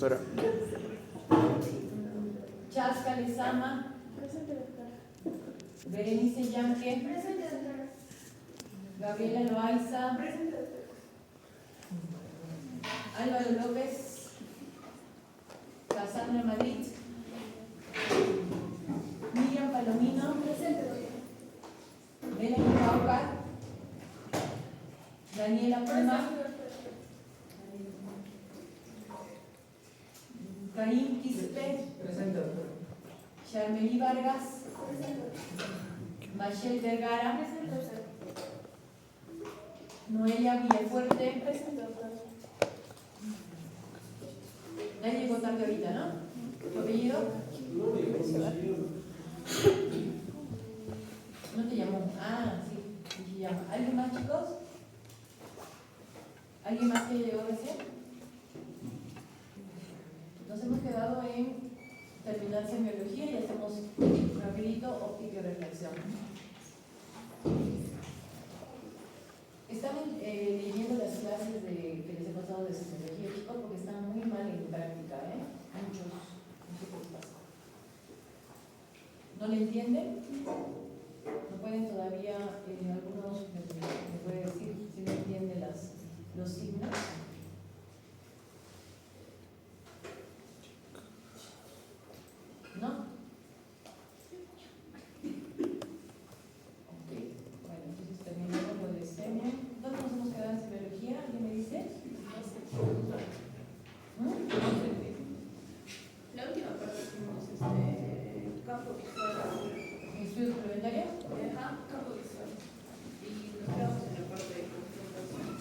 doctora. Chasca Lezama. Presente, doctora. Berenice Yanque. Presente, doctora. Gabriela Loaiza. Presente, doctora. Álvaro López. Cassandra Madrid. Miriam Palomino. Presente, doctora. Melanie Paucar. Daniela Puma. Karim Quispe. Presente, doctora. Charmely Vargas. Presente. Machel Vergara. Presente, doctora. Noelia Villafuerte. Presente, doctora. Nadie llegó tarde ahorita, ¿no? ¿Tu apellido? No te llamó. Ah, sí, sí llama. ¿Alguien más, chicos? ¿Alguien más que llegó recién? Nos hemos quedado en terminar semiología y hacemos rapidito óptica y reflexión. Están leyendo las clases que les he pasado de semiología, chicos, porque están muy mal en práctica, ¿eh? Muchos, no sé qué les pasa. ¿No le entienden? ¿No pueden todavía, algunos me puede decir si no entienden los signos? ¿No? Ok, bueno, entonces terminamos lo de semia. ¿Dónde nos hemos quedado en semiología? ¿Alguien me dice? La última parte hicimos campo visual. ¿Estudios complementarios? Ajá, campo visual. Y nos quedamos en la parte de confrontación.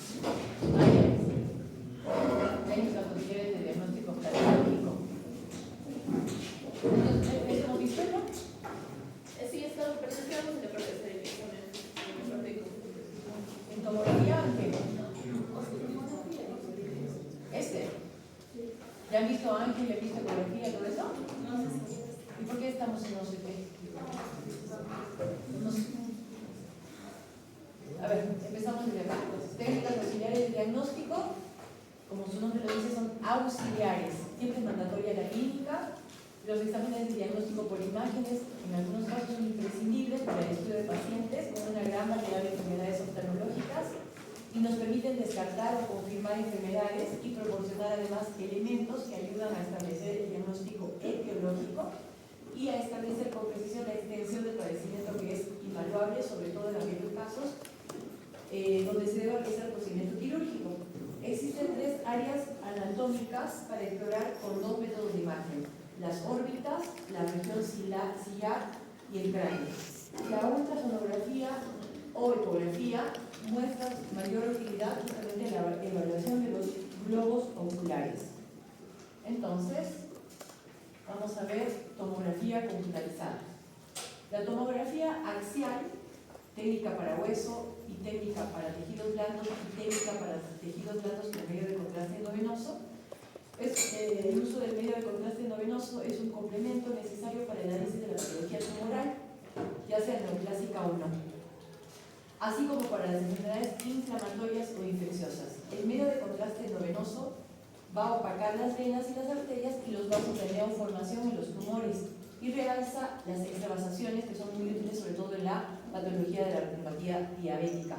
Técnicas auxiliares de diagnóstico cardiológico. Entonces, ¿eso hemos visto, no? Sí, estamos, pero nos quedamos en la parte de hacer el examen, en la parte de confrontación. ¿En tomografía o en qué? Sí. ¿Ya han visto Ángel, ya han visto ecografía y todo eso? No sé si. ¿Y por qué estamos en no sé qué? No sé. A ver, empezamos desde acá. Entonces, técnicas auxiliares de diagnóstico, como su nombre lo dice, son auxiliares. Siempre es mandatoria la clínica. Los exámenes de diagnóstico por imágenes, en algunos casos, son imprescindibles para el estudio de pacientes con una gran variedad de enfermedades oftalmológicas y nos permiten descartar o confirmar enfermedades y proporcionar además elementos que ayudan a establecer el diagnóstico etiológico y a establecer con precisión la extensión del padecimiento, que es invaluable, sobre todo en aquellos casos donde se debe realizar el procedimiento quirúrgico. Existen tres áreas anatómicas para explorar con dos métodos de imagen: las órbitas, la región ciliar y el cráneo. La ultrasonografía o ecografía muestra mayor utilidad justamente en la evaluación de los globos oculares. Entonces, vamos a ver tomografía computarizada. La tomografía axial, técnica para hueso y técnica para tejidos blandos y técnica para tejidos blandos con medio de contraste endovenoso. El uso del medio de contraste endovenoso es un complemento necesario para el análisis de la patología tumoral, ya sea neoplásica o no, así como para las enfermedades inflamatorias o infecciosas. El medio de contraste endovenoso va a opacar las venas y las arterias y los vasos de neoformación en los tumores y realza las extravasaciones, que son muy útiles sobre todo en la patología de la retinopatía diabética.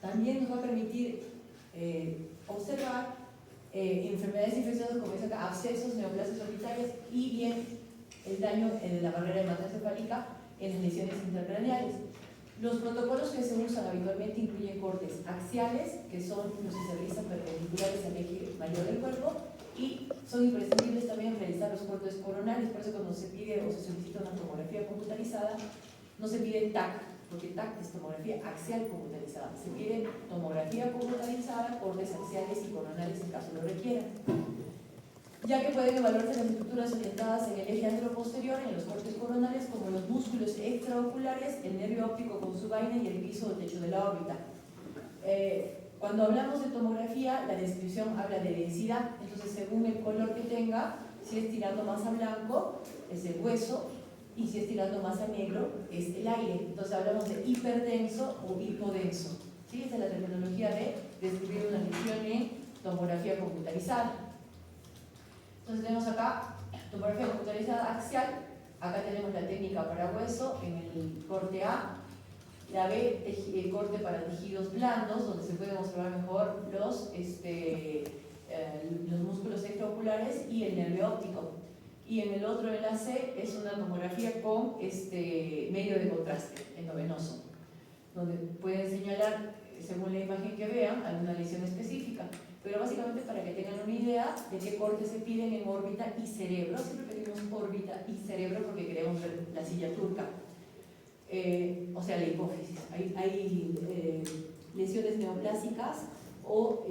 También nos va a permitir observar enfermedades infecciosas como es acá, abscesos, neoplasias orbitales y bien el daño en la barrera hematoencefálica en las lesiones intracraneales. Los protocolos que se usan habitualmente incluyen cortes axiales, que son los que se realizan perpendiculares al eje mayor del cuerpo, y son imprescindibles también realizar los cortes coronales. Por eso cuando se pide o se solicita una tomografía computarizada, no se pide TAC, porque TAC es tomografía axial computarizada. Se pide tomografía computarizada, cortes axiales y coronales en caso lo requieran, ya que pueden evaluarse las estructuras orientadas en el eje anteroposterior, en los cortes coronales, como los músculos extraoculares, el nervio óptico con su vaina y el piso o techo de la órbita. Cuando hablamos de tomografía, la descripción habla de densidad, entonces según el color que tenga, si es tirando más a blanco, es el hueso, y si es tirando más a negro, es el aire. Entonces hablamos de hiperdenso o hipodenso. ¿Sí? Esa es la terminología de describir una lesión. computarizada. Entonces tenemos acá tomografía computarizada axial, acá tenemos la técnica para hueso en el corte A, la B, corte para tejidos blandos, donde se pueden observar mejor los músculos extraoculares y el nervio óptico. Y en el otro enlace es una tomografía con medio de contraste endovenoso, donde pueden señalar, según la imagen que vean, alguna lesión específica. Pero básicamente para que tengan una idea de qué cortes se piden en órbita y cerebro. Siempre pedimos órbita y cerebro porque queremos ver la silla turca. O sea, la hipófisis. Hay lesiones neoplásicas o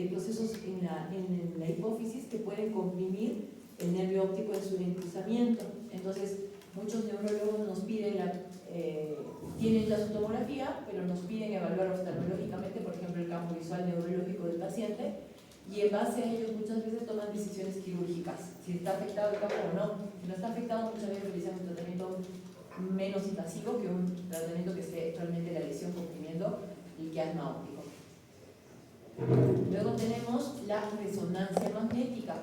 procesos en la hipófisis que pueden comprimir el nervio óptico en su encruzamiento. Entonces, muchos neurólogos nos piden tienen la tomografía, pero nos piden evaluar oftalmológicamente, por ejemplo, el campo visual neurológico del paciente, y en base a ellos muchas veces toman decisiones quirúrgicas, si está afectado el campo o no. Si no está afectado, muchas veces utilizan un tratamiento menos invasivo que un tratamiento que esté realmente la lesión comprimiendo el quiasma óptico. Luego tenemos la resonancia magnética.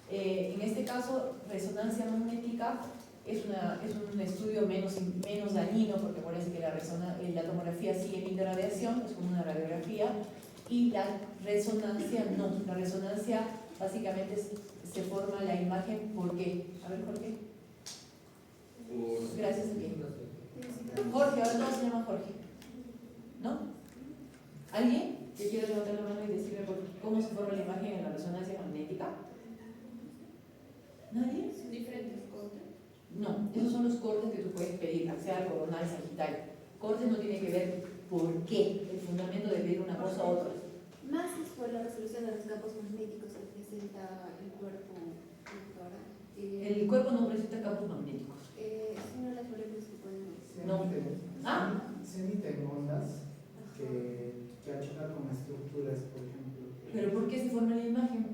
En este caso, resonancia magnética es un estudio menos dañino, porque parece que la tomografía sí emite radiación, es como una radiografía, y la resonancia no. La resonancia básicamente se forma la imagen. ¿Por qué? A ver, ¿por qué? Gracias a ti. Jorge, ahora todos se llaman Jorge. ¿No? ¿Alguien que quiera levantar la mano y decirme cómo se forma la imagen en la resonancia magnética? ¿Nadie? ¿Son diferentes cortes? No, esos son los cortes que tú puedes pedir, axial, coronal, sagital. Cortes no tiene que ver por qué, el fundamento de pedir una cosa u otra. Más es por la resolución de los campos magnéticos que presenta el cuerpo, doctora. El cuerpo no presenta campos magnéticos. Sino las moléculas que pueden... Se emiten ondas que chocan con estructuras, por ejemplo. ¿Pero por qué se forma la imagen?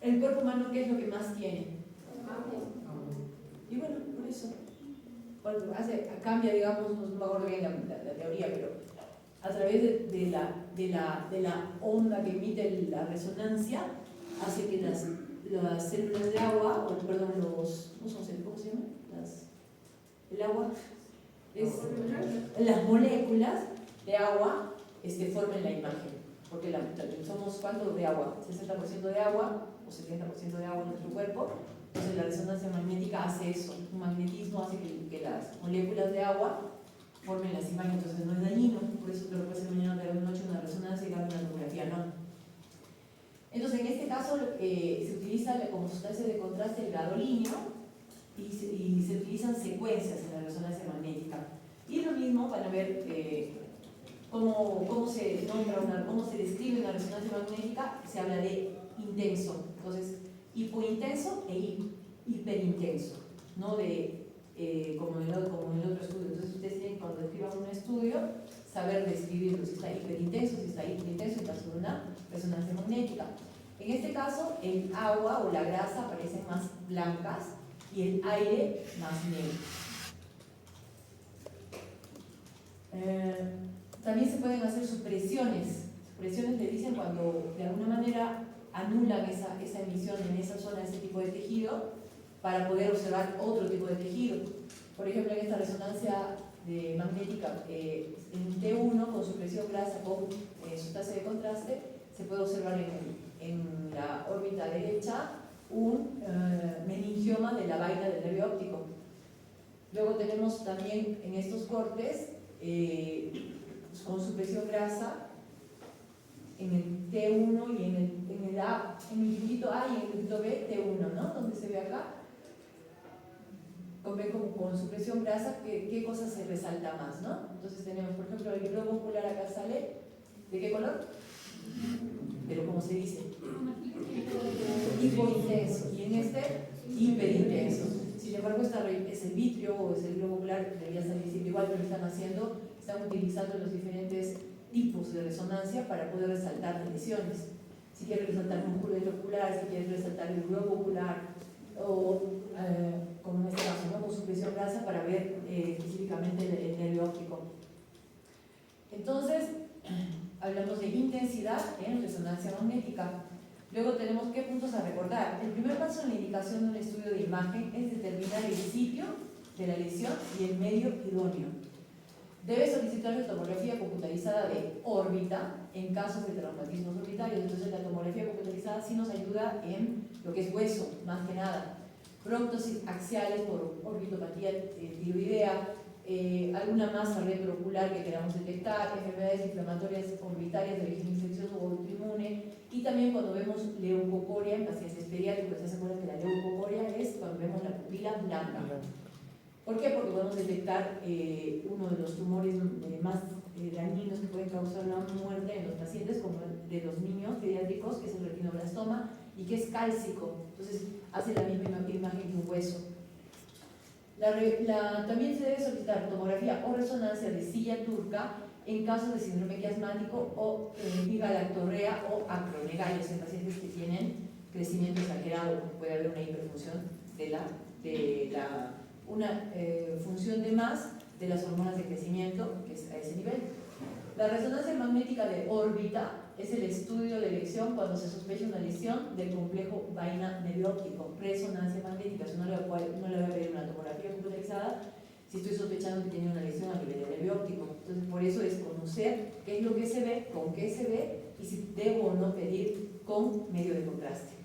El cuerpo humano, ¿qué es lo que más tiene? Y bueno, por eso cambia, digamos, no me acuerdo bien la teoría, pero a través de la onda que emite la resonancia, hace que las células de agua, ¿cómo se llama? El agua, las moléculas de agua formen la imagen. Porque somos ¿cuánto de agua? 60% de agua o 70% de agua en nuestro cuerpo. Entonces la resonancia magnética hace eso. Un magnetismo hace que las moléculas de agua formen las imágenes. Entonces no es dañino. Por eso te lo puedes hacer mañana de la noche una resonancia y dar una tomografía, no. Entonces en este caso se utiliza como sustancia de contraste el gadolínio y se utilizan secuencias en la resonancia magnética. Y lo mismo van a ver cómo se nombra cómo se describe una resonancia magnética. Se habla de intenso, entonces hipointenso e hiperintenso, no como en el otro estudio. Entonces ustedes tienen, cuando escriban un estudio, saber describirlo, si está hiperintenso, si está hiperintenso, en caso de una resonancia magnética. En este caso, el agua o la grasa aparecen más blancas y el aire más negro. También se pueden hacer supresiones. Supresiones le dicen cuando de alguna manera anulan esa emisión en esa zona, ese tipo de tejido, para poder observar otro tipo de tejido. Por ejemplo, en esta resonancia magnética en T1 con supresión grasa con sustancia de contraste, se puede observar en la órbita derecha un meningioma de la vaina del nervio óptico. Luego tenemos también en estos cortes con supresión grasa en el T1 y en el dígito A y en el dígito B, T1, ¿no? Donde se ve acá, con supresión grasa, ¿qué cosa se resalta más, ¿no? Entonces tenemos, por ejemplo, el globo ocular acá sale, ¿de qué color? Pero como se dice, hipointenso, y en este, hiperintenso. Sin embargo, es el vitrio o es el globo ocular, debería salir siempre igual, pero están utilizando los diferentes tipos de resonancia para poder resaltar las lesiones. Si quieres resaltar el músculo ocular, si quieres resaltar el globo ocular, o como en este caso, ¿no? Con supresión grasa para ver específicamente el nervio óptico. Entonces, hablamos de intensidad en resonancia magnética. Luego tenemos qué puntos a recordar. El primer paso en la indicación de un estudio de imagen es determinar el sitio de la lesión y el medio idóneo. Debe solicitarse tomografía computarizada de órbita en casos de traumatismos orbitarios. Entonces la tomografía computarizada sí nos ayuda en lo que es hueso, más que nada. Próctosis axiales por orbitopatía tiroidea, alguna masa retroocular que queramos detectar, enfermedades inflamatorias orbitarias de origen infeccioso o autoinmune, y también cuando vemos leucocoria en pacientes pediátricos. Ya se acuerdan que la leucocoria es cuando vemos la pupila blanca. ¿Por qué? Porque podemos detectar uno de los tumores más dañinos que pueden causar una muerte en los pacientes, como el de los niños pediátricos, que es el retinoblastoma, y que es cálcico. Entonces hace la misma imagen que un hueso. También se debe solicitar tomografía o resonancia de silla turca en casos de síndrome quiasmático o bigalactorrea o acrolegalios en pacientes que tienen crecimiento exagerado. Puede haber una hiperfunción una función de más de las hormonas de crecimiento, que es a ese nivel. La resonancia magnética de órbita es el estudio de elección cuando se sospecha una lesión del complejo vaina nervio óptico. Resonancia magnética, yo no le voy a pedir una tomografía computarizada si estoy sospechando que tiene una lesión a nivel de nervio óptico. Entonces, por eso es conocer qué es lo que se ve, con qué se ve y si debo o no pedir con medio de contraste.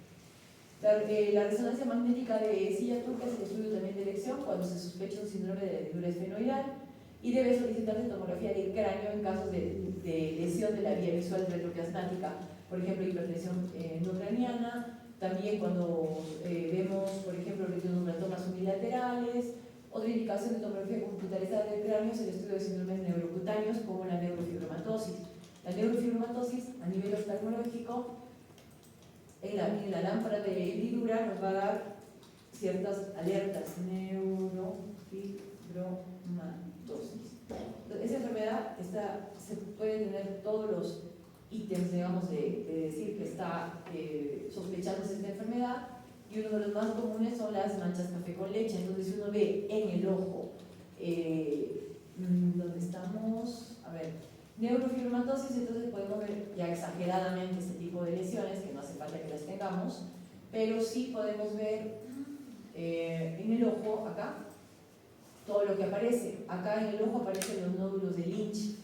La resonancia magnética de silla turca es el estudio también de elección cuando se sospecha un síndrome de la hendidura esfenoidal, y debe solicitarse tomografía de cráneo en casos de lesión de la vía visual retroquiasmática, por ejemplo, hipertensión endocraniana. También cuando vemos, por ejemplo, retinoblatomas unilaterales. Otra indicación de tomografía computarizada del cráneo es el estudio de síndromes neurocutáneos como la neurofibromatosis. La neurofibromatosis a nivel oftalmológico, en la lámpara de hendidura nos va a dar ciertas alertas. Neurofibromatosis. Esa enfermedad se puede tener todos los ítems, digamos, de decir que está sospechándose esta enfermedad, y uno de los más comunes son las manchas café con leche. Entonces, si uno ve en el ojo, donde estamos, a ver, neurofibromatosis, entonces podemos ver ya exageradamente este tipo de lesiones, que no hace falta que las tengamos, pero sí podemos ver en el ojo, acá, todo lo que aparece. Acá en el ojo aparecen los nódulos de Lynch.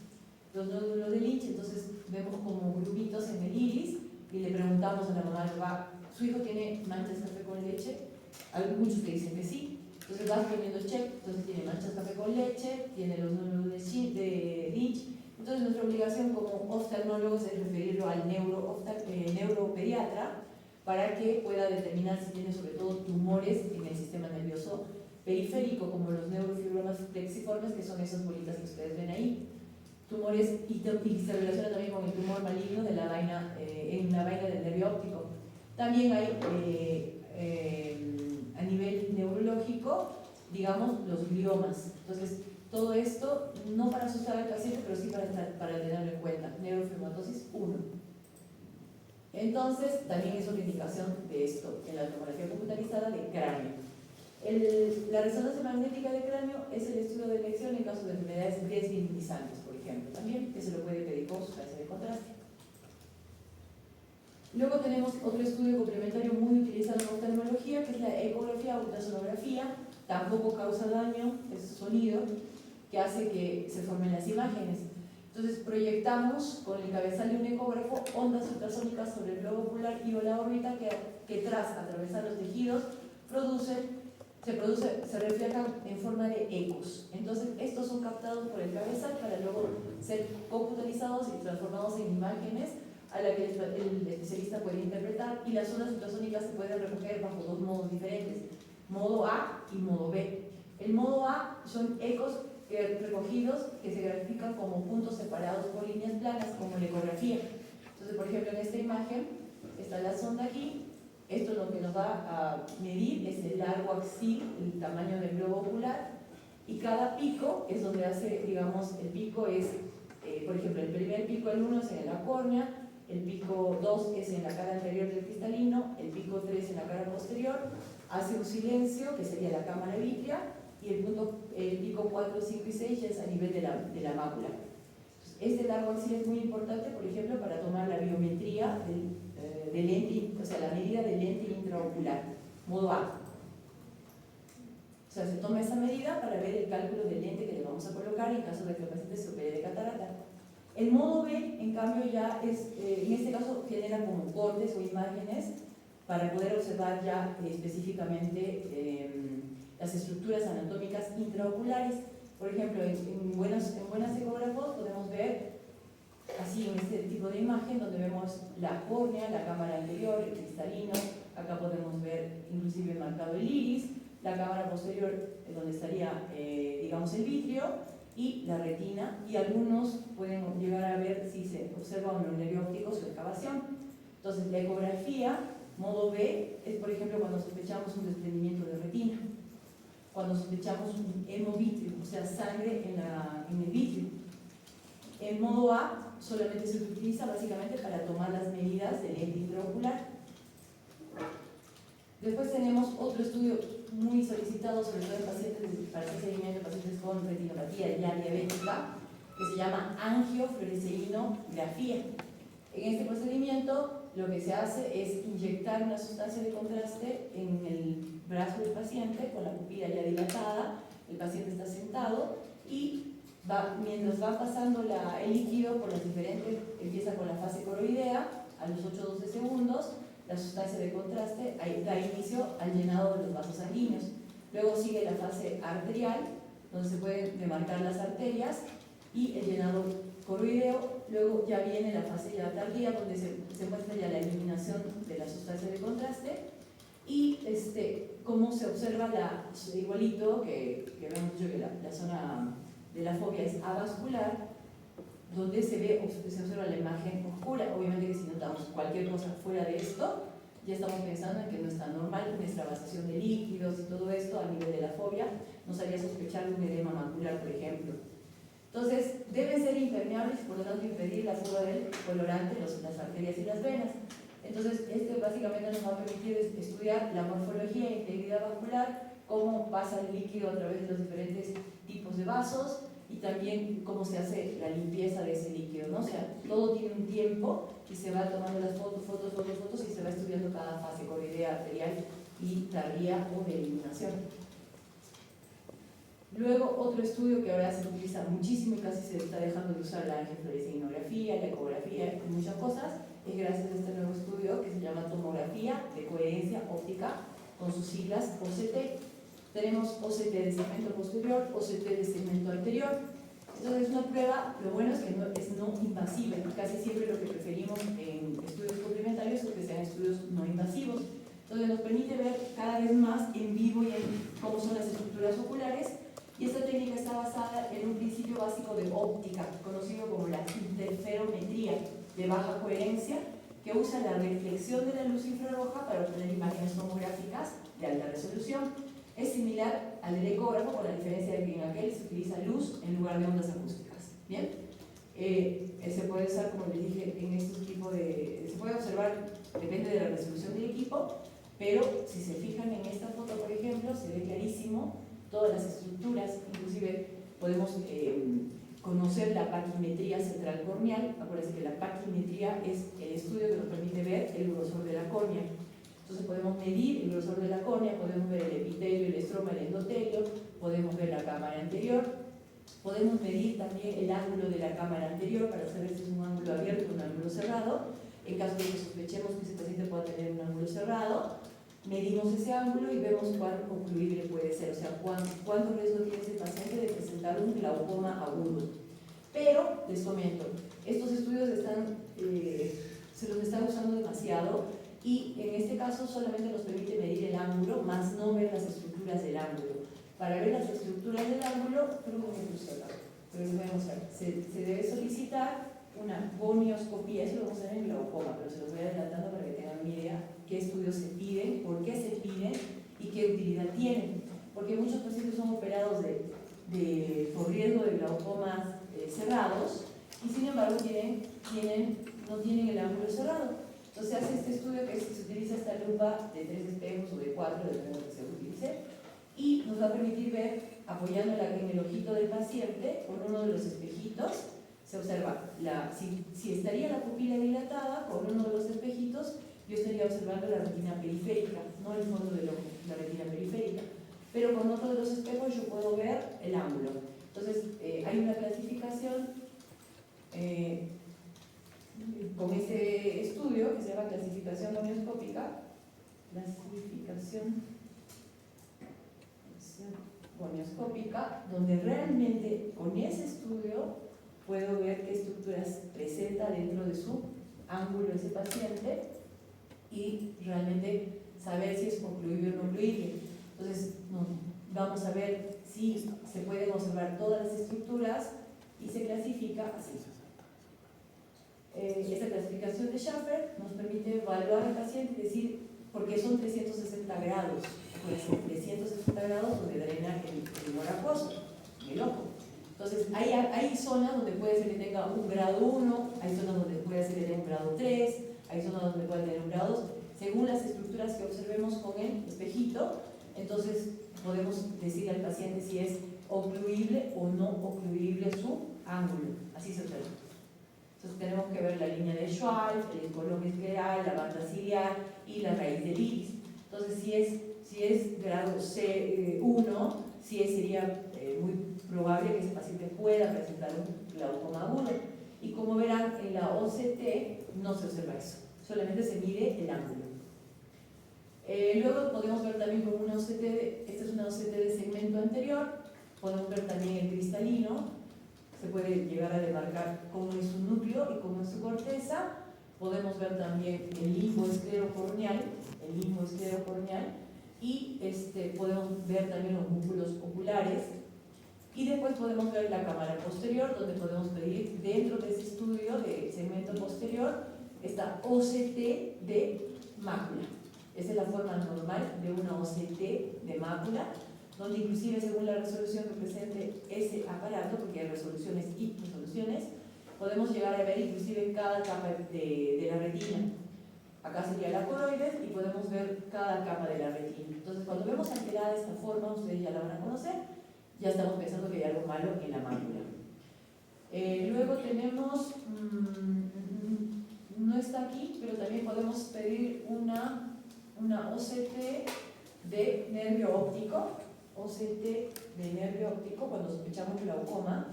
Los nódulos de Lynch, entonces vemos como grupitos en el iris y le preguntamos a la mamá, ¿su hijo tiene manchas café con leche? Hay muchos que dicen que sí. Entonces vas poniendo check, entonces tiene manchas café con leche, tiene los nódulos de Lynch. Entonces nuestra obligación como oftalmólogos es referirlo al neuropediatra para que pueda determinar si tiene sobre todo tumores en el sistema nervioso periférico, como los neurofibromas plexiformes, que son esas bolitas que ustedes ven ahí. Tumores, y se relaciona también con el tumor maligno de la vaina, en la vaina del nervio óptico. También hay a nivel neurológico, digamos, los gliomas. Entonces, todo esto no para asustar al paciente, pero sí para tenerlo en cuenta. Neurofibromatosis 1. Entonces, también es una indicación de esto en la tomografía computarizada de cráneo. La resonancia magnética de cráneo es el estudio de elección en caso de enfermedades desvinculizantes, por ejemplo, también, que se lo puede pedir con sustancia de contraste. Luego tenemos otro estudio complementario muy utilizado en oftalmología, que es la ecografía o ultrasonografía. Tampoco causa daño, es sonido que hace que se formen las imágenes. Entonces proyectamos con el cabezal de un ecógrafo ondas ultrasónicas sobre el globo ocular y o la órbita que tras atravesar los tejidos se reflejan en forma de ecos. Entonces estos son captados por el cabezal para luego ser computarizados y transformados en imágenes a la que el especialista puede interpretar, y las ondas ultrasónicas se pueden recoger bajo dos modos diferentes, modo A y modo B. El modo A son ecos recogidos que se grafican como puntos separados por líneas planas, como la ecografía. Entonces, por ejemplo, en esta imagen está la sonda aquí. Esto lo que nos va a medir es el largo axil, el tamaño del globo ocular, y cada pico es donde hace, digamos, el pico es, por ejemplo, el primer pico, el 1 es en la córnea, el pico 2 es en la cara anterior del cristalino, el pico 3 en la cara posterior, hace un silencio, que sería la cámara vítrea, y el pico 4, 5 y 6 ya es a nivel de la mácula. Este largo axial es muy importante, por ejemplo, para tomar la biometría del lente, o sea, la medida del lente intraocular, modo A. O sea, se toma esa medida para ver el cálculo del lente que le vamos a colocar en caso de que el paciente se opere de catarata. El modo B, en cambio, ya es, en este caso, genera como cortes o imágenes para poder observar ya específicamente las estructuras anatómicas intraoculares. Por ejemplo, en buenos ecógrafos podemos ver así en este tipo de imagen donde vemos la córnea, la cámara anterior, el cristalino, acá podemos ver inclusive marcado el iris, la cámara posterior donde estaría digamos el vitrio y la retina, y algunos pueden llegar a ver si se observa un nervio óptico su excavación. Entonces la ecografía modo B es por ejemplo cuando sospechamos un desprendimiento de retina, cuando sospechamos un hemovitrio, o sea sangre en el vitrio. En modo A solamente se utiliza básicamente para tomar las medidas del lente intraocular. Después tenemos otro estudio muy solicitado, sobre todo en pacientes para hacer seguimiento de pacientes con retinopatía ya diabética, que se llama angiofluoresceinografía. En este procedimiento lo que se hace es inyectar una sustancia de contraste en el brazo del paciente con la pupila ya dilatada, el paciente está sentado y mientras va pasando el líquido por las diferentes, empieza con la fase coroidea, a los 8-12 segundos, la sustancia de contraste da inicio al llenado de los vasos sanguíneos. Luego sigue la fase arterial, donde se pueden demarcar las arterias, y el llenado coroideo. Luego ya viene la fase ya tardía, donde se muestra ya la eliminación de la sustancia de contraste, y cómo se observa igualito que habíamos dicho que la zona de la fobia es avascular, donde se observa la imagen oscura. Obviamente que si notamos cualquier cosa fuera de esto, ya estamos pensando en que no está normal, una extravasación de líquidos y todo esto a nivel de la fobia nos haría sospechar un edema macular, por ejemplo. Entonces, deben ser impermeables y por lo tanto impedir la fuga del colorante en las arterias y las venas. Entonces, básicamente nos va a permitir estudiar la morfología e integridad vascular, cómo pasa el líquido a través de los diferentes tipos de vasos y también cómo se hace la limpieza de ese líquido, ¿no? O sea, todo tiene un tiempo y se va tomando las fotos y se va estudiando cada fase coroidea, arterial y tardía o de eliminación. Luego, otro estudio que ahora se utiliza muchísimo y casi se está dejando de usar la angiofluoresceinografía, la ecografía y muchas cosas, es gracias a este nuevo estudio que se llama tomografía de coherencia óptica, con sus siglas OCT. Tenemos OCT de segmento posterior, OCT de segmento anterior. Entonces es una prueba, lo bueno es que es no invasiva, y casi siempre lo que preferimos en estudios complementarios es que sean estudios no invasivos. Entonces nos permite ver cada vez más en vivo y en cómo son las estructuras oculares, y esta técnica está basada en un principio básico de óptica, conocido como la interferometría de baja coherencia, que usa la reflexión de la luz infrarroja para obtener imágenes tomográficas de alta resolución. Es similar al del ecógrafo, con la diferencia de que en aquel se utiliza luz en lugar de ondas acústicas. ¿Bien? Se puede usar, como les dije, en estos tipos se puede observar, depende de la resolución del equipo, pero si se fijan en esta foto, por ejemplo, se ve clarísimo todas las estructuras, inclusive podemos conocer la paquimetría central corneal. Acuérdense que la paquimetría es el estudio que nos permite ver el grosor de la córnea. Entonces podemos medir el grosor de la córnea, podemos ver el epitelio, el estroma, el endotelio, podemos ver la cámara anterior, podemos medir también el ángulo de la cámara anterior para saber si es un ángulo abierto o un ángulo cerrado. En caso de que sospechemos que ese paciente pueda tener un ángulo cerrado, medimos ese ángulo y vemos cuán concluible puede ser, o sea, cuánto riesgo tiene ese paciente de presentar un glaucoma agudo. Pero, les comento, estos estudios se los están usando demasiado, y en este caso solamente nos permite medir el ángulo, más no ver las estructuras del ángulo. Para ver las estructuras del ángulo, se debe solicitar una gonioscopía. Eso lo vamos a ver en glaucoma, pero se los voy adelantando para que tengan una idea qué estudios se piden, por qué se piden y qué utilidad tienen. Porque muchos pacientes son operados por riesgo de glaucomas cerrados, y sin embargo no tienen el ángulo cerrado. Entonces se hace este estudio que se utiliza esta lupa de 3 espejos o de 4, depende de lo que se utilice, y nos va a permitir ver, apoyándola en el ojito del paciente, con uno de los espejitos, se observa si estaría la pupila dilatada con uno de los espejitos, yo estaría observando la retina periférica, no el fondo del ojo, la retina periférica. Pero con otro de los espejos yo puedo ver el ángulo. Entonces, hay una clasificación con este estudio que se llama clasificación gonioscópica, donde realmente con ese estudio puedo ver qué estructuras presenta dentro de su ángulo ese paciente y realmente saber si es ocluible o no ocluible. Entonces, vamos a ver si se pueden observar todas las estructuras y se clasifica así. Esta clasificación de Schaffer nos permite evaluar al paciente y decir, porque son 360 grados, puede ser 360 grados donde drena el humor acuoso, el ojo. Entonces, hay zonas donde puede ser que tenga un grado 1, hay zonas donde puede ser que tenga un grado 3, hay zonas donde puede tener un grado 2, según las estructuras que observemos con el espejito. Entonces, podemos decir al paciente si es ocluible o no ocluible su ángulo, así se observa. Entonces tenemos que ver la línea de Schwalb, el color escleral, la banda ciliar y la raíz del iris. Entonces si es grado C1, sería muy probable que ese paciente pueda presentar un glaucoma agudo. Y como verán, en la OCT no se observa eso, solamente se mide el ángulo. Luego podemos ver también con una OCT, esta es una OCT de segmento anterior, podemos ver también el cristalino. Se puede llegar a demarcar cómo es su núcleo y cómo es su corteza. Podemos ver también el limbo esclerocorneal, y podemos ver también los músculos oculares. Y después podemos ver la cámara posterior, donde podemos pedir dentro de ese estudio de segmento posterior esta OCT de mácula. Esa es la forma normal de una OCT de mácula, donde inclusive según la resolución que presente ese aparato, porque hay resoluciones y resoluciones, podemos llegar a ver inclusive cada capa de la retina. Acá sería la coroides y podemos ver cada capa de la retina. Entonces, cuando vemos alterada de esta forma, ustedes ya la van a conocer, ya estamos pensando que hay algo malo en la mácula. Luego tenemos, no está aquí, pero también podemos pedir una OCT de nervio óptico, cuando sospechamos glaucoma,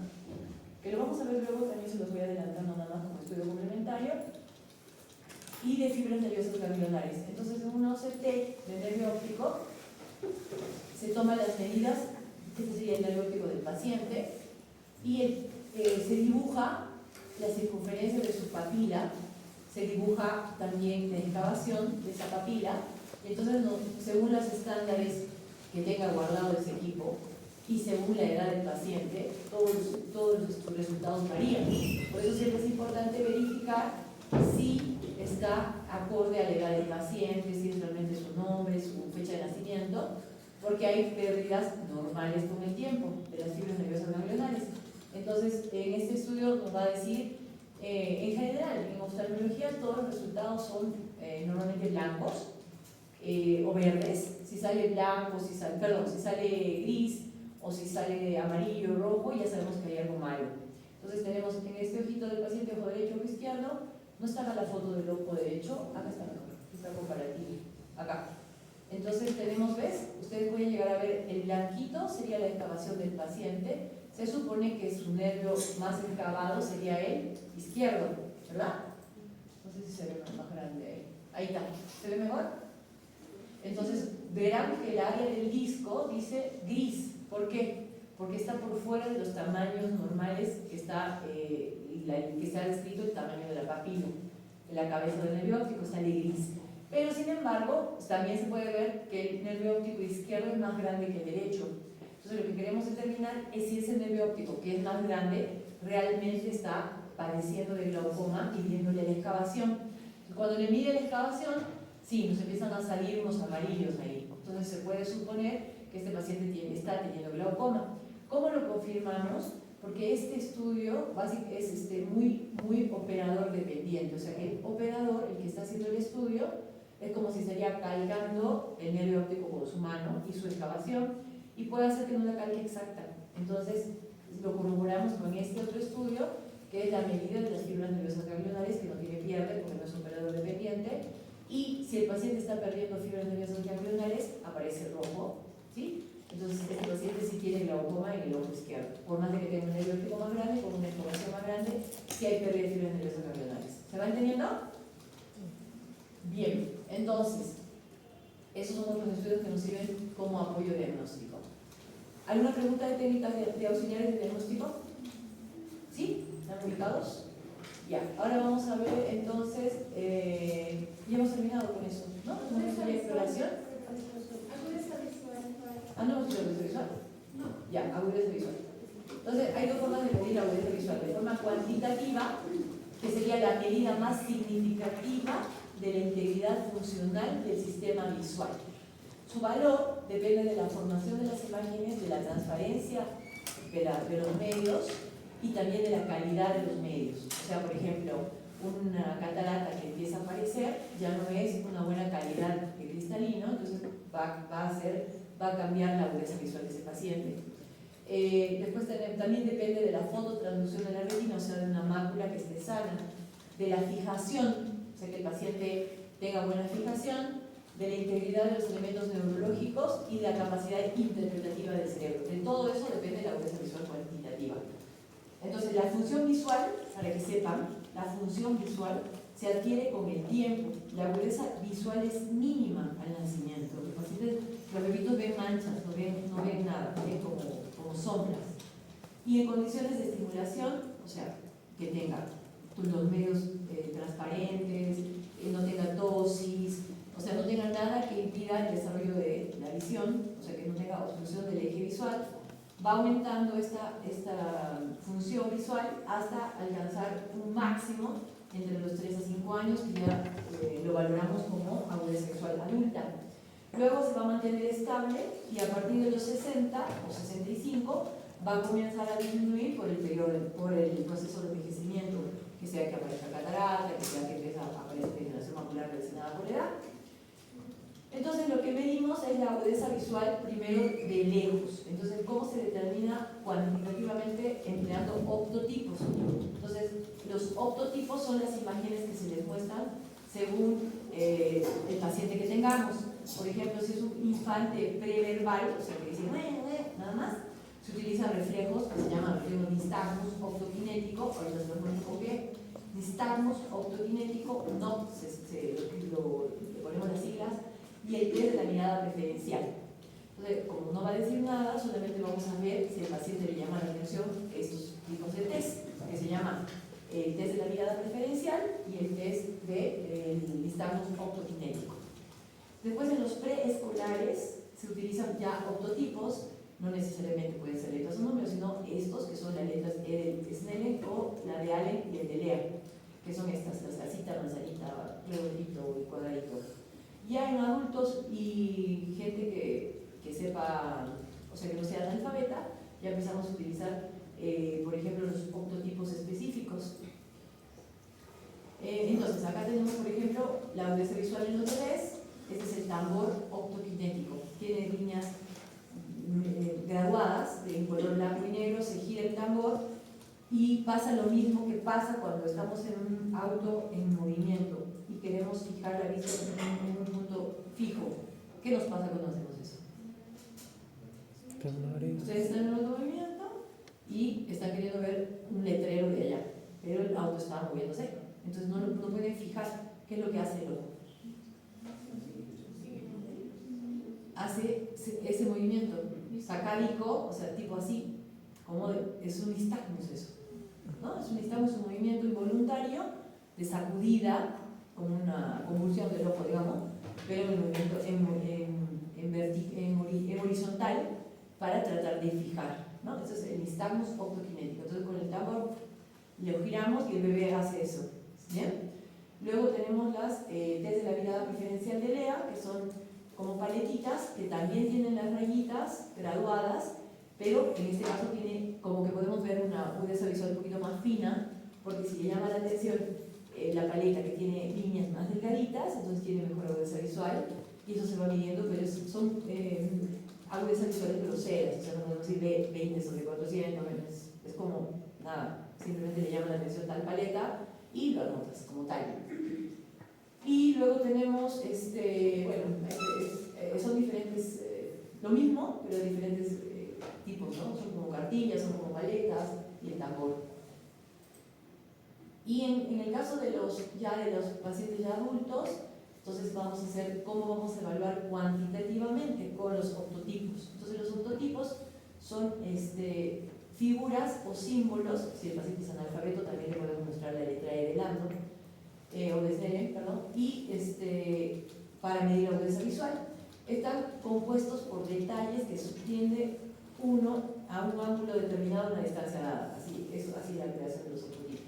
que lo vamos a ver luego, también se los voy adelantando nada más como estudio complementario, y de fibras nerviosas ganglionares. Entonces, en una OCT de nervio óptico se toman las medidas, este sería el nervio óptico del paciente, y se dibuja la circunferencia de su papila, se dibuja también la excavación de esa papila, y entonces según los estándares que tenga guardado ese equipo y según la edad del paciente, todos los resultados varían. Por eso siempre es importante verificar si está acorde a la edad del paciente, si es realmente su nombre, su fecha de nacimiento, porque hay pérdidas normales con el tiempo de las fibras nerviosas ganglionares. Entonces, en este estudio nos va a decir, en general, en oftalmología todos los resultados son normalmente blancos o verdes. Si sale blanco, si sale gris o si sale amarillo o rojo, ya sabemos que hay algo malo. Entonces tenemos en este ojito del paciente, ojo derecho o izquierdo, no está acá la foto del ojo derecho, acá está mejor, está comparativo, acá. Entonces tenemos, ¿ves? Ustedes pueden llegar a ver el blanquito, sería la excavación del paciente. Se supone que su nervio más excavado sería el izquierdo, ¿verdad? No sé si se ve más grande. Ahí está, ¿se ve mejor? Entonces verán que el área del disco dice gris. ¿Por qué? Porque está por fuera de los tamaños normales que está que se ha descrito el tamaño de la papila. En la cabeza del nervio óptico sale gris. Pero sin embargo, también se puede ver que el nervio óptico izquierdo es más grande que el derecho. Entonces lo que queremos determinar es si ese nervio óptico, que es más grande, realmente está padeciendo de glaucoma y viéndole la excavación. Cuando le mide la excavación, sí, nos empiezan a salir unos amarillos ahí. Entonces se puede suponer que este paciente está teniendo glaucoma. ¿Cómo lo confirmamos? Porque este estudio es muy operador dependiente. O sea, el operador, el que está haciendo el estudio, es como si estaría calcando el nervio óptico con su mano y su excavación, y puede hacer que no la calque exacta. Entonces lo corroboramos con este otro estudio, que que es la medida de las fibras nerviosas ganglionares, que no tiene pierde porque no es un operador dependiente. Y si el paciente está perdiendo fibras nerviosas ganglionares, aparece rojo, ¿sí? Entonces, este paciente sí tiene glaucoma en el ojo izquierdo. Por más de que tenga un nervio óptico más grande, con una inflamación más grande, sí hay pérdida de fibras nerviosas ganglionares. ¿Se va entendiendo? Bien, entonces, esos son otros estudios que nos sirven como apoyo diagnóstico. ¿Alguna pregunta de técnicas de auxiliares de diagnóstico? ¿Sí? ¿Están ubicados? Ya, ahora vamos a ver entonces, ya hemos terminado con eso, ¿no? ¿No hemos hecho exploración? Ah, no hemos hecho agudeza visual. No. Ya, agudeza visual. Entonces, hay dos formas de medir la agudeza visual. De forma cuantitativa, que sería la medida más significativa de la integridad funcional del sistema visual. Su valor depende de la formación de las imágenes, de la transparencia de los medios y también de la calidad de los medios. O sea, por ejemplo, una catarata que empieza a aparecer ya no es una buena calidad de cristalino, entonces va a cambiar la agudeza visual de ese paciente. Después también depende de la fototransducción de la retina, o sea, de una mácula que esté sana, de la fijación, o sea, que el paciente tenga buena fijación, de la integridad de los elementos neurológicos y de la capacidad interpretativa del cerebro. De todo eso depende de la agudeza visual cuantitativa. Entonces, la función visual, para que sepan, la función visual se adquiere con el tiempo. La agudeza visual es mínima al nacimiento. Los pacientes, los bebitos ven manchas, no ven nada, ven como sombras. Y en condiciones de estimulación, o sea, que tenga los medios transparentes, no tenga tosis, o sea, no tenga nada que impida el desarrollo de la visión, o sea, que no tenga obstrucción del eje visual, va aumentando esta función visual hasta alcanzar un máximo entre los 3 a 5 años, que ya lo valoramos como agudeza visual adulta. Luego se va a mantener estable y a partir de los 60 o 65 va a comenzar a disminuir por el proceso de envejecimiento, que sea que aparezca catarata, que sea que empiece a aparecer degeneración macular relacionada por la edad. Entonces, lo que medimos es la agudeza visual primero de lejos. Entonces, ¿cómo se determina cuantitativamente? Empleando optotipos. Entonces, los optotipos son las imágenes que se les muestran según el paciente que tengamos. Por ejemplo, si es un infante preverbal, o sea, que dice nada más, se utilizan reflejos que se llaman reflejos nistagmus optokinético, ahorita se los muestro bien. Nistagmus optokinético, no, le ponemos las siglas, y el test de la mirada preferencial. Entonces, como no va a decir nada, solamente vamos a ver si el paciente le llama la atención estos tipos de test, que se llama el test de la mirada preferencial y el test del nistagmus optokinético. Después, en los preescolares se utilizan ya optotipos, no necesariamente pueden ser letras o números, sino estos que son las letras E de Snellen o la de Allen y el de Lea, que son estas, las casita, manzanita, redondito y cuadradito. Ya en adultos y gente que sepa, o sea, que no sea analfabeta, ya empezamos a utilizar, por ejemplo, los optotipos específicos. Entonces, acá tenemos, por ejemplo, la agudeza visual en los bebés. Este es el tambor optokinético. Tiene líneas graduadas en color blanco y negro, se gira el tambor y pasa lo mismo que pasa cuando estamos en un auto en movimiento y queremos fijar la vista en un punto fijo. ¿Qué nos pasa cuando hacemos eso? Ustedes están en un movimiento y están queriendo ver un letrero de allá, pero el auto está moviéndose, entonces no pueden fijar. ¿Qué es lo que hace el ojo? Hace ese movimiento sacádico, o sea, tipo así, como es un nistagmus eso, ¿no? Es un nistagmus, un movimiento involuntario de sacudida, como una convulsión del ojo, digamos, pero en movimiento en horizontal para tratar de fijar, ¿no? Eso es el nistagmus optokinético. Entonces, con el tambor lo giramos y el bebé hace eso, ¿bien? Luego tenemos las test de la mirada preferencial de Lea, que son como paletitas que también tienen las rayitas graduadas, pero en este caso tiene como que podemos ver una agudeza visual un poquito más fina, porque si le llama la atención la paleta que tiene líneas más delgaditas, entonces tiene mejor agudeza visual y eso se va midiendo, pero son agudezas visuales groseras, o sea, no podemos decir de 20 sobre 400, es como nada, 0,5 simplemente le llama la atención tal paleta y lo anotas como tal. Y luego tenemos, son diferentes, lo mismo, pero diferentes tipos, ¿no? Son como cartillas, son como paletas y el tambor. Y en el caso de los pacientes ya adultos, entonces vamos a hacer cómo vamos a evaluar cuantitativamente con los octotipos. Entonces los octotipos son figuras o símbolos. Si el paciente es analfabeto también le podemos mostrar la letra E del ando, o de C, perdón, y para medir la agudeza visual. Están compuestos por detalles que subtiende uno a un ángulo determinado en una distancia dada. Así es la creación de los octotipos.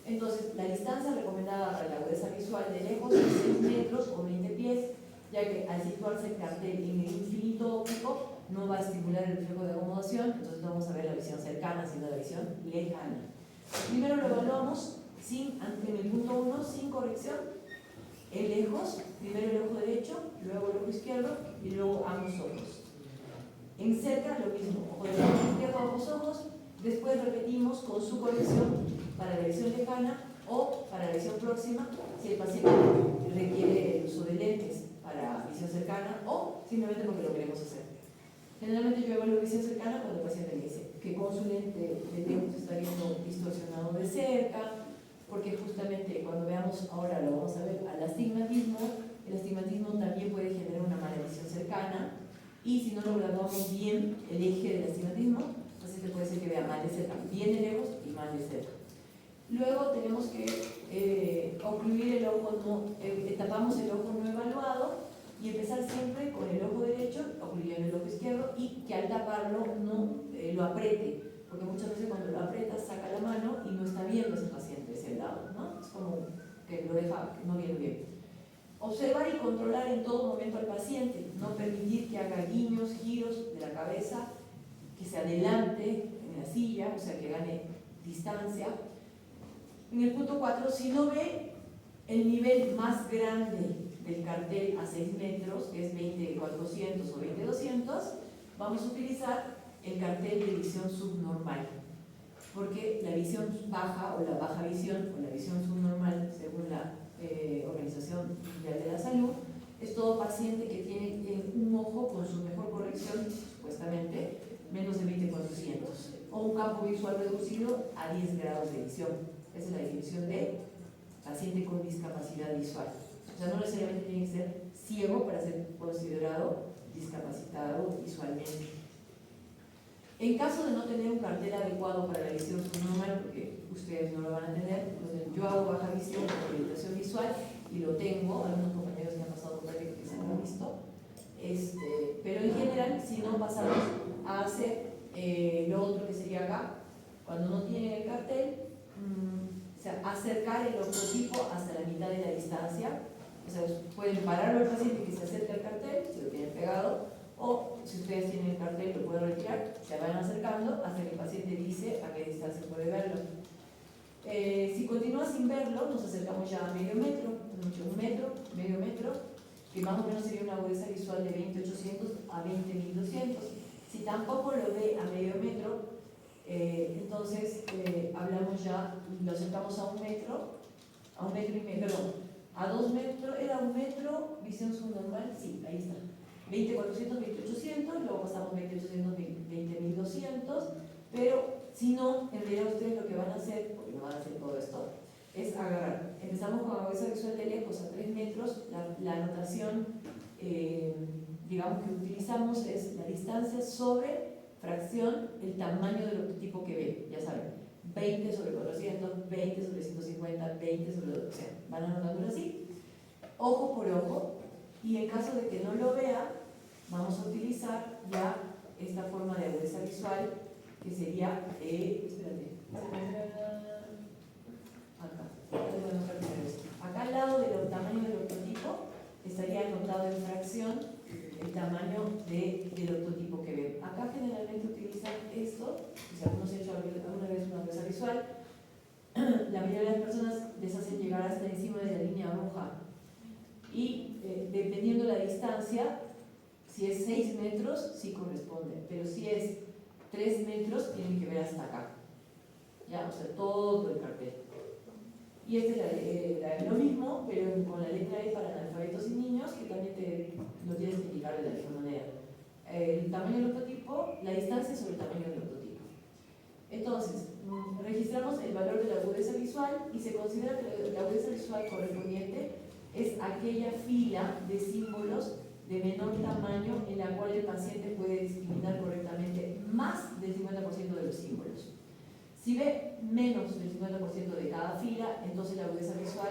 Entonces, la distancia recomendada para la agudeza visual de lejos es 6 metros o 20 pies, ya que al situarse el cartel en el infinito óptico no va a estimular el reflejo de acomodación, entonces no vamos a ver la visión cercana, sino la visión lejana. Primero lo evaluamos en el punto 1, sin corrección, el lejos, primero el ojo derecho, luego el ojo izquierdo y luego ambos ojos. En cerca lo mismo, ojo derecho, ojo izquierdo, ambos ojos. Después repetimos con su corrección para la visión lejana o para la visión próxima si el paciente requiere el uso de lentes para visión cercana o simplemente porque lo queremos hacer. Generalmente yo evalúo visión cercana cuando el paciente me dice que con su lente de lejos está viendo distorsionado de cerca, porque justamente cuando veamos, ahora lo vamos a ver, al astigmatismo, el astigmatismo también puede generar una mala visión cercana, y si no lo graduamos bien el eje del astigmatismo, entonces puede ser que vea mal de cerca, bien de lejos y mal de cerca. Luego tenemos que ocluir el ojo, tapamos el ojo no evaluado y empezar siempre con el ojo derecho, ocluyendo el ojo izquierdo, y que al taparlo no lo apriete, porque muchas veces cuando lo aprietas saca la mano y no está viendo ese paciente ese lado, ¿no? Es como que lo deja no viendo bien. Observar y controlar en todo momento al paciente, no permitir que haga guiños, giros de la cabeza, que se adelante en la silla, o sea que gane distancia. En el punto 4, si no ve el nivel más grande del cartel a 6 metros, que es 20-400 o 20-200, vamos a utilizar el cartel de visión subnormal, porque la visión baja o la baja visión o la visión subnormal, según la Organización Mundial de la Salud, es todo paciente que tiene un ojo con su mejor corrección, supuestamente, menos de 20-400, o un campo visual reducido a 10 grados de visión. Esa es la definición de paciente con discapacidad visual. O sea, no necesariamente tiene que ser ciego para ser considerado discapacitado visualmente. En caso de no tener un cartel adecuado para la visión subnormal, porque ustedes no lo van a tener, entonces yo hago baja visión con orientación visual y lo tengo, algunos compañeros que han pasado por ahí que se lo han visto, pero en general, si no, pasamos a hacer lo otro que sería acá, cuando no tienen el cartel, o sea, acercar el octotipo hasta la mitad de la distancia. O sea, pueden pararlo al paciente que se acerque al cartel, si lo tienen pegado, o si ustedes tienen el cartel lo pueden retirar, se van acercando hasta que el paciente dice a qué distancia puede verlo. Si continúa sin verlo, nos acercamos ya a medio metro, un metro, medio metro, que más o menos sería una agudeza visual de 20-800 a 20-1200. Si tampoco lo ve a medio metro, entonces hablamos ya, lo acercamos a un metro y medio, perdón, a 2 metros, era 1 metro, visión subnormal, sí, ahí está. 20-400, 20-800, luego pasamos 20-800, 20-1200, pero si no, en realidad ustedes lo que van a hacer, porque no van a hacer todo esto, es agarrar. Empezamos con agudeza visual de lejos a 3 metros, la anotación, digamos que utilizamos es la distancia sobre fracción, el tamaño del octotipo que ve, ya saben, 20 sobre 400, 20 sobre 150, 20 sobre 200, o sea, van anotando así, ojo por ojo, y en caso de que no lo vea, vamos a utilizar ya esta forma de agudeza visual, que sería, acá al lado del tamaño del octotipo estaría anotado en fracción el tamaño del octotipo que ven. Acá generalmente utilizan esto, si algunos han hecho alguna vez una agudeza visual, la mayoría de las personas les hacen llegar hasta encima de la línea roja y dependiendo la distancia, si es 6 metros sí corresponde, pero si es 3 metros tienen que ver hasta acá. ¿ya? O sea, todo el cartel. Y este es lo mismo, pero con la letra E para analfabetos y niños, que también te lo tienes que indicar de la misma manera. El tamaño del lototipo, la distancia sobre el tamaño del lototipo. Entonces, registramos el valor de la agudeza visual y se considera que la agudeza visual correspondiente es aquella fila de símbolos de menor tamaño en la cual el paciente puede discriminar correctamente más del 50% de los símbolos. Si ve menos del 50% de cada fila, entonces la agudeza visual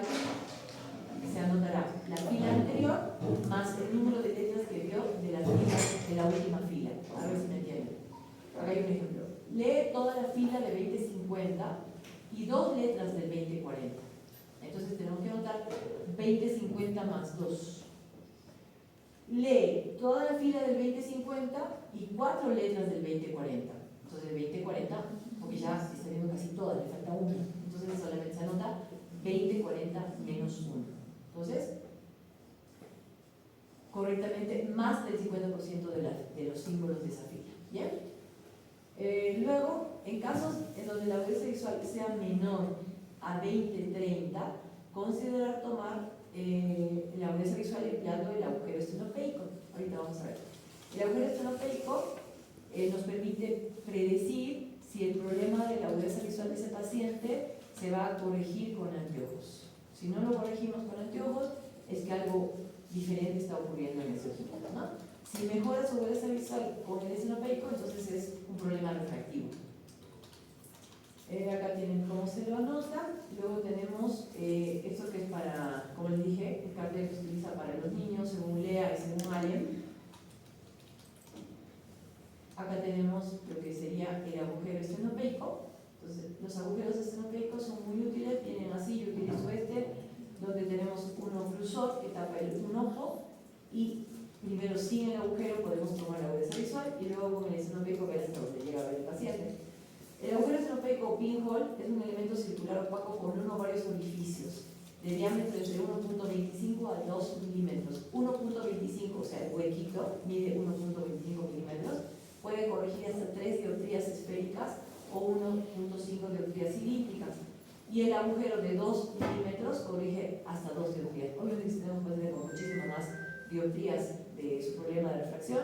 se anotará la fila anterior más el número de letras que vio de la última fila. A ver si me entienden. Acá hay un ejemplo. Lee toda la fila de 2050 y dos letras del 2040. Entonces tenemos que anotar 2050 más 2. Lee toda la fila del 2050 y 4 letras del 2040. Entonces el 2040, porque ya está viendo casi toda, le falta una. Entonces solamente se anota 2040 menos 1. Entonces, correctamente más del 50% de los símbolos de esa fila. ¿Bien? Luego, en casos en donde la agudeza visual sea menor a 20-30, considerar tomar la agudeza visual empleando el agujero estenopeico. Ahorita vamos a ver. El agujero estenopeico nos permite predecir si el problema de la agudeza visual de ese paciente se va a corregir con anteojos. Si no lo corregimos con anteojos, es que algo diferente está ocurriendo en ese ojo, ¿no? Si mejora su agudeza visual con el estenopeico, entonces es un problema refractivo. Acá tienen cómo se lo anota. Luego tenemos esto que es para, como les dije, el cartel que se utiliza para los niños, según Lea y según Allen. Acá tenemos lo que sería el agujero estenopeico. Entonces, los agujeros estenopeicos son muy útiles, vienen así. Yo utilizo este, donde tenemos un oclusor que tapa un ojo y primero sin el agujero podemos tomar la agudeza visual y luego con el estenopeico ver hasta donde llega a ver el paciente. El agujero estenopeico o pinhole es un elemento circular opaco con uno o varios orificios de diámetro entre 1.25 a 2 milímetros. 1.25, o sea, el huequito, mide 1.25 milímetros, puede corregir hasta 3 dioptrías esféricas o 1.5 dioptrías cilíndricas. Y el agujero de 2 milímetros corrige hasta 2 dioptrías. Obviamente, si tenemos pacientes con muchísimas más dioptrías de su problema de refracción,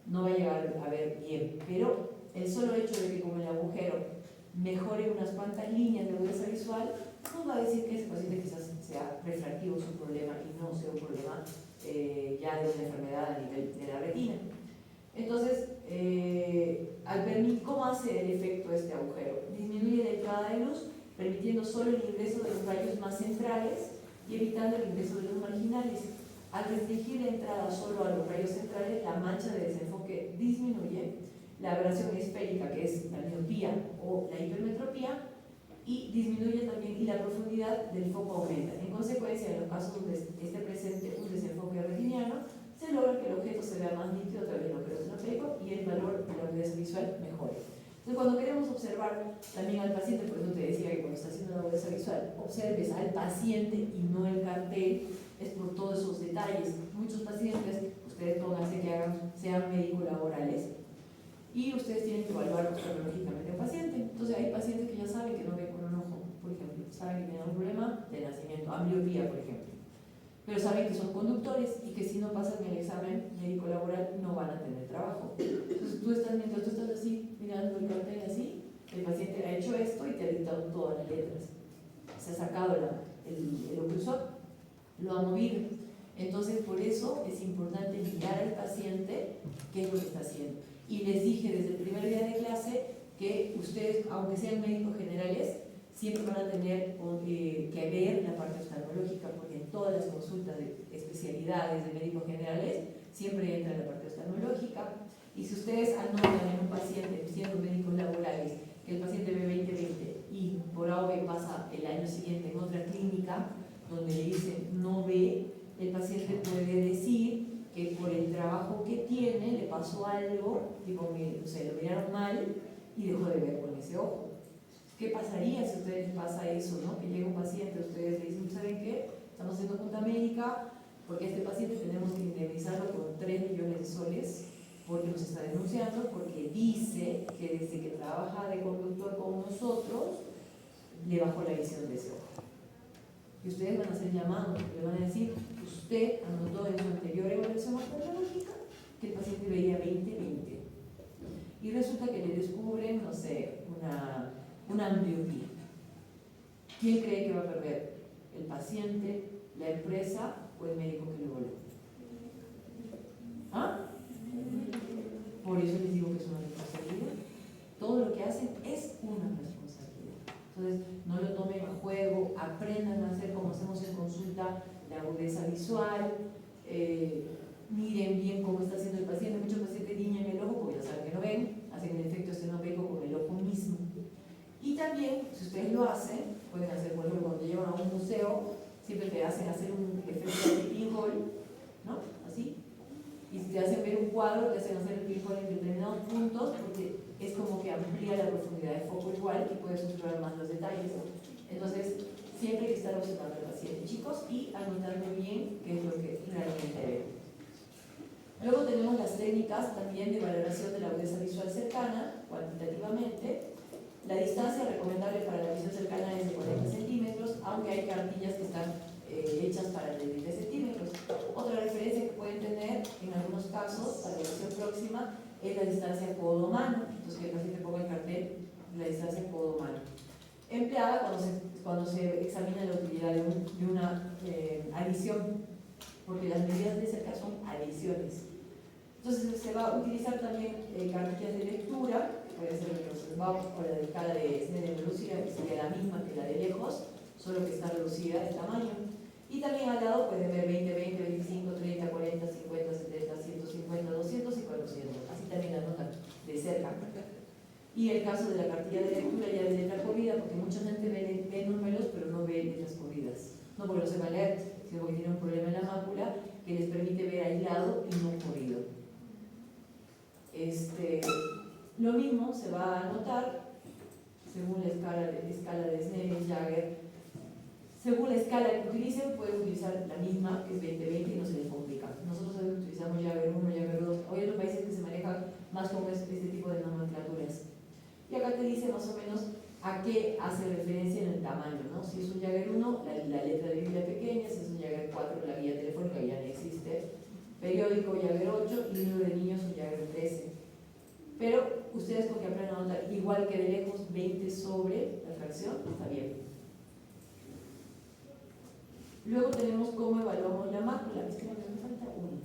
no va a llegar a ver bien, pero el solo hecho de que con el agujero mejore unas cuantas líneas de agudeza visual nos va a decir que ese paciente quizás sea refractivo su problema y no sea un problema ya de una enfermedad a nivel de la retina. Entonces, al permitir, ¿cómo hace el efecto este agujero? Disminuye la entrada de luz, permitiendo solo el ingreso de los rayos más centrales y evitando el ingreso de los marginales. Al restringir la entrada solo a los rayos centrales, la mancha de desenfoque disminuye, la aberración esférica, que es la miopía o la hipermetropía, y disminuye también y la profundidad del foco aumenta. En consecuencia, en los casos donde esté presente un desenfoque retiniano, se logra que el objeto se vea más nítido a través del agujero estenopeico y el valor de la agudeza visual mejore. Entonces, cuando queremos observar también al paciente, por eso te decía que cuando está haciendo la agudeza visual, observes al paciente y no el cartel, es por todos esos detalles. Muchos pacientes, ustedes pónganse que sean médicos laborales y ustedes tienen que evaluar oftalmológicamente al paciente. Entonces, hay pacientes que ya saben que no ven con un ojo, por ejemplo, saben que tienen un problema de nacimiento, ambliopía, por ejemplo, pero saben que son conductores y que si no pasan el examen médico laboral no van a tener trabajo. Entonces, mientras tú estás así, mirando el cartel así, el paciente ha hecho esto y te ha dictado todas las letras. Se ha sacado el oclusor, lo ha movido. Entonces, por eso es importante mirar al paciente qué es lo que está haciendo. Y les dije desde el primer día de clase que ustedes, aunque sean médicos generales, siempre van a tener que ver la parte oftalmológica, porque en todas las consultas de especialidades de médicos generales siempre entra la parte oftalmológica. Y si ustedes anotan en un paciente, siendo médicos laborales, que el paciente ve 20/20 y por A o B pasa el año siguiente en otra clínica donde le dicen no ve, el paciente puede decir que por el trabajo que tiene le pasó algo, tipo, no sé, lo miraron mal y dejó de ver con ese ojo. ¿Qué pasaría si a ustedes les pasa eso, ¿no? Que llega un paciente, ustedes le dicen, ¿saben qué? Estamos haciendo junta médica porque a este paciente tenemos que indemnizarlo con 3 millones de soles porque nos está denunciando, porque dice que desde que trabaja de conductor con nosotros le bajó la visión de ese ojo. Y ustedes van a ser llamados, le van a decir, usted anotó en su anterior evaluación oftalmológica que el paciente veía 20/20. Y resulta que le descubren, no sé, una ambliopía. ¿Quién cree que va a perder? ¿El paciente, la empresa o el médico que lo evaluó? ¿Ah? Por eso les digo que es una responsabilidad. Todo lo que hacen es una responsabilidad. Entonces, no lo tomen a juego, aprendan a hacer como hacemos en consulta, la agudeza visual, miren bien cómo está haciendo el paciente. Muchos pacientes guiñan el ojo porque ya saben que no ven, hacen el efecto estenopeico con el ojo mismo. Y también, si ustedes lo hacen, pueden hacer, por ejemplo, cuando llevan a un museo, siempre te hacen hacer un efecto de pinhole, ¿no? Así. Y si te hacen ver un cuadro, te hacen hacer el pinhole en determinados puntos, porque es como que amplía la profundidad de foco igual y puedes observar más los detalles. Entonces, siempre hay que estar observando al paciente, chicos, y anotar muy bien qué es lo que realmente ven. Luego tenemos las técnicas también de valoración de la agudeza visual cercana, cuantitativamente. La distancia recomendable para la visión cercana es de 40 centímetros, aunque hay cartillas que están hechas para de 20 centímetros. Otra referencia que pueden tener en algunos casos para la visión próxima es la distancia codo-mano. Entonces, que el paciente ponga el cartel la distancia codo-mano. Empleada cuando se examina la utilidad de una adición, porque las medidas de cerca son adiciones. Entonces, se va a utilizar también cartillas de lectura, puede ser el Rosenbaum o la de escala de Sneddon reducida, que sería la misma que la de lejos, solo que está reducida de tamaño. Y también al lado pueden ver 20, 20, 25, 30, 40, 50, 70, 150, 200 y 400. Así también la notan de cerca. Y el caso de la cartilla de lectura ya de letra corrida, porque mucha gente ve números pero no ve letras corridas. No porque lo sepan leer, sino porque tiene un problema en la mácula que les permite ver aislado y no corrido. Lo mismo se va a anotar según la escala de Snellen-Jagger. Según la escala que utilicen, pueden utilizar la misma, que es 20-20, y no se les complica. Nosotros a veces utilizamos Jagger 1, Jagger 2. Hoy hay otros países que se manejan más con este tipo de nomenclaturas. Y acá te dice más o menos a qué hace referencia en el tamaño, ¿no? Si es un Jagger 1, la letra de Biblia pequeña; si es un Jagger 4, la guía telefónica ya no existe. Periódico Jagger 8 y libro de niños un Jagger 13. Pero ustedes, porque aprendan a notar igual que de lejos 20 sobre la fracción, está bien. Luego tenemos cómo evaluamos la mácula. Es que me falta uno.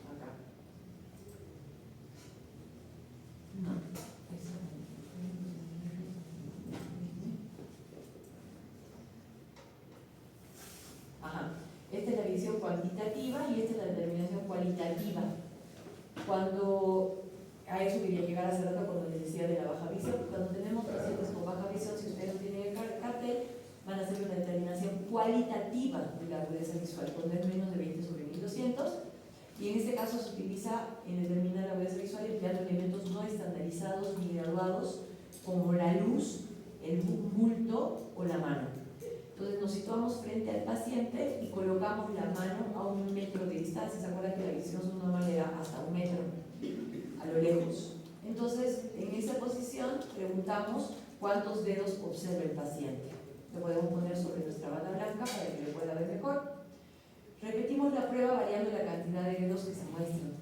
Acá. No. Ajá. Esta es la visión cuantitativa y esta es la determinación cualitativa. Cuando a eso quería llegar hace rato cuando les decía de la baja visión. Cuando tenemos pacientes con baja visión, si ustedes no tienen el cartel, van a hacer una determinación cualitativa de la agudeza visual, cuando es menos de 20 sobre 1200. Y en este caso se utiliza en determinar la agudeza visual empleando elementos no estandarizados ni graduados, como la luz, el bulto o la mano. Entonces nos situamos frente al paciente y colocamos la mano a 1 metro de distancia. ¿Se acuerdan que la visión normal era hasta 1 metro? A lo lejos. Entonces, en esa posición preguntamos cuántos dedos observa el paciente. Lo podemos poner sobre nuestra banda blanca para que lo pueda ver mejor. Repetimos la prueba variando la cantidad de dedos que se muestran.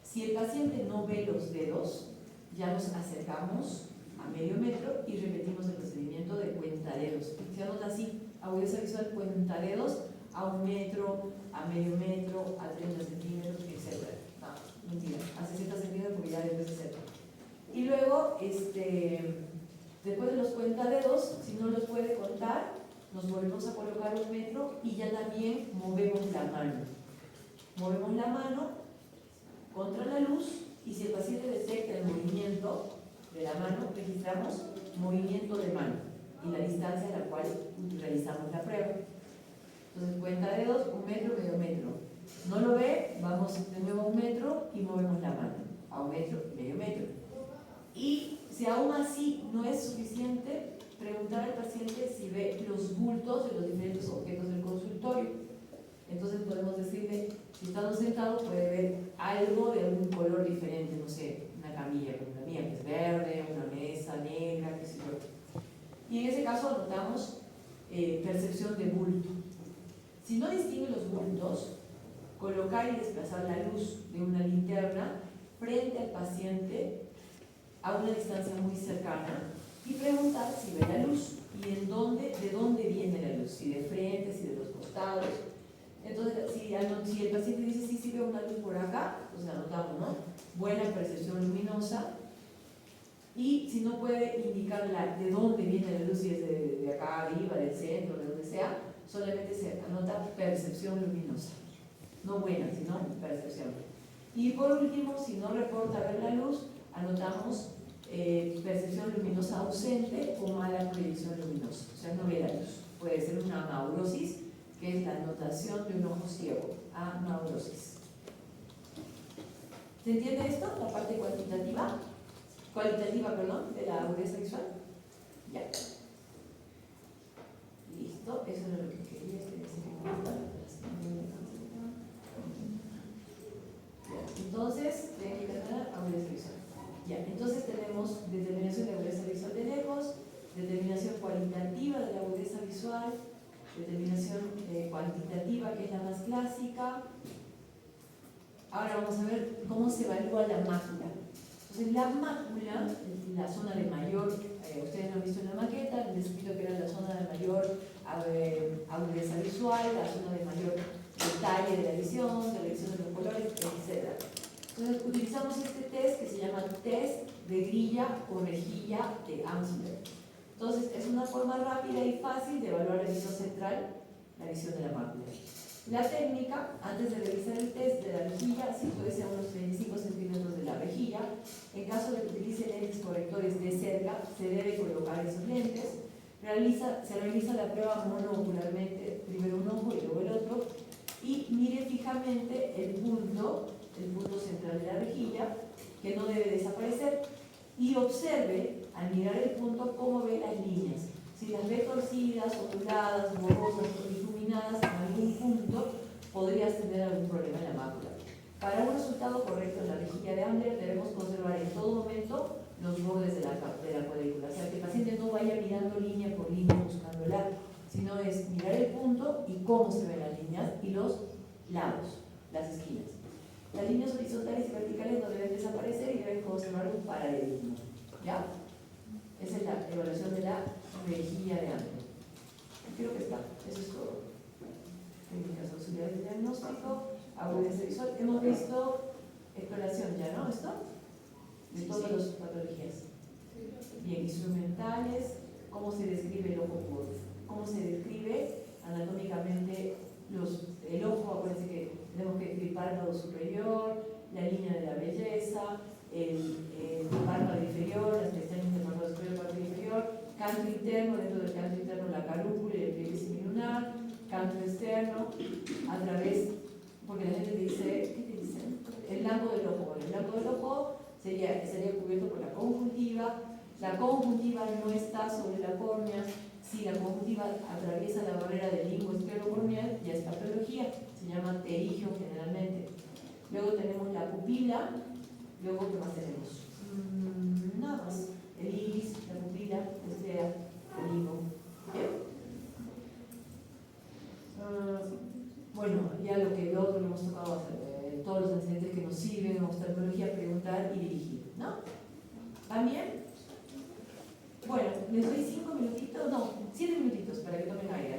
Si el paciente no ve los dedos, ya nos acercamos a medio metro y repetimos el procedimiento de cuentadedos. Se anota así: agudeza visual cuentadedos a 1 metro, a medio metro, a 30 centímetros, etc. No, mentira, a 60 centímetros porque ya después se acerca. Y luego, después de los cuentadedos, si no los puede contar, nos volvemos a colocar 1 metro y ya también movemos la mano. Movemos la mano contra la luz y si el paciente detecta el movimiento de la mano, registramos movimiento de mano y la distancia a la cual realizamos la prueba. Entonces, cuentadedos, 1 metro, medio metro. No lo ve, vamos de nuevo a 1 metro y movemos la mano a 1 metro, medio metro. Y si aún así no es suficiente, preguntar al paciente si ve los bultos de los diferentes objetos del consultorio. Entonces podemos decirle, si estamos sentados puede ver algo de algún color diferente, no sé, una camilla como la mía que es verde, una mesa negra, qué sé yo. Y en ese caso anotamos percepción de bulto. Si no distingue los bultos, colocar y desplazar la luz de una linterna frente al paciente a una distancia muy cercana y preguntar si ve la luz y de dónde viene la luz, si de frente, si de los costados. Entonces, si el paciente dice sí veo una luz por acá, pues anotamos, ¿no? Buena percepción luminosa. Y si no puede indicar de dónde viene la luz, si es de acá arriba, del centro, de donde sea, solamente se anota percepción luminosa. No buena, sino percepción. Y por último, si no reporta ver la luz, anotamos percepción luminosa ausente o mala proyección luminosa. O sea, no ve la luz. Puede ser una amaurosis, que es la anotación de un ojo ciego. Amaurosis. ¿Se entiende esto? La parte cualitativa, de la agudeza visual. Ya. Listo, eso es lo que quería. Entonces, agudeza visual. Ya, entonces tenemos determinación de agudeza visual de lejos, determinación cualitativa de la agudeza visual, determinación cuantitativa, que es la más clásica. Ahora vamos a ver cómo se evalúa la mácula. Entonces, la mácula, la zona de mayor, ustedes lo han visto en la maqueta, les explico que era la zona de mayor agudeza visual, la zona de mayor detalle de la visión, de la visión de los colores, etc. Entonces, utilizamos este test que se llama test de grilla o rejilla de Amsler. Entonces, es una forma rápida y fácil de evaluar la visión central, la visión de la mácula. La técnica, antes de realizar el test de la rejilla, si puede ser unos 35 centímetros de la rejilla. En caso de que utilice lentes correctores de cerca, se debe colocar esos lentes. Se realiza la prueba monoocularmente, primero un ojo y luego el otro, y mire fijamente el punto central de la rejilla, que no debe desaparecer, y observe al mirar el punto cómo ve las líneas. Si las ve torcidas, onduladas, borrosas o difuminadas en algún punto, podrías tener algún problema en la mácula. Para un resultado correcto en la rejilla de Amsler debemos conservar en todo momento los bordes de la cuadrícula. O sea, que el paciente no vaya mirando línea por línea buscando el arco, sino es mirar el punto y cómo se ven las líneas y los lados, las esquinas. Las líneas horizontales y verticales no deben desaparecer y deben conservar un paralelismo. ¿Ya? Esa es la evaluación de la rejilla de Amsler. Creo que está. Eso es todo. Técnicas auxiliares de diagnóstico, agudeza visual. Hemos visto exploración ya, ¿no? ¿Esto? De todas las patologías. Bien, instrumentales, cómo se describe el ojo curvo, cómo se describe anatómicamente el ojo. Acuérdense que tenemos que describir párpado superior, la línea de la belleza, el párpado inferior, las pestañas del párpado superior, párpado inferior, canto interno, dentro del canto interno la carúncula y el pliegue semilunar, canto externo, a través, porque la gente te dice, ¿qué te dicen? El blanco del ojo. Bueno, el blanco del ojo estaría cubierto por la conjuntiva. La conjuntiva no está sobre la córnea. Si la conjuntiva atraviesa la barrera del limbo esclerocorneal, ya es patología, se llama pterigio generalmente. Luego tenemos la pupila. Luego, ¿qué más tenemos? Nada más. El iris, la pupila, la esclera, el limbo. ¿Bien? Bueno, ya lo otro lo hemos tocado, todos los antecedentes que nos sirven en oftalmología, preguntar y dirigir, ¿no? ¿También? Bueno, les doy 5 minutitos, no, 7 minutitos para que tomen aire.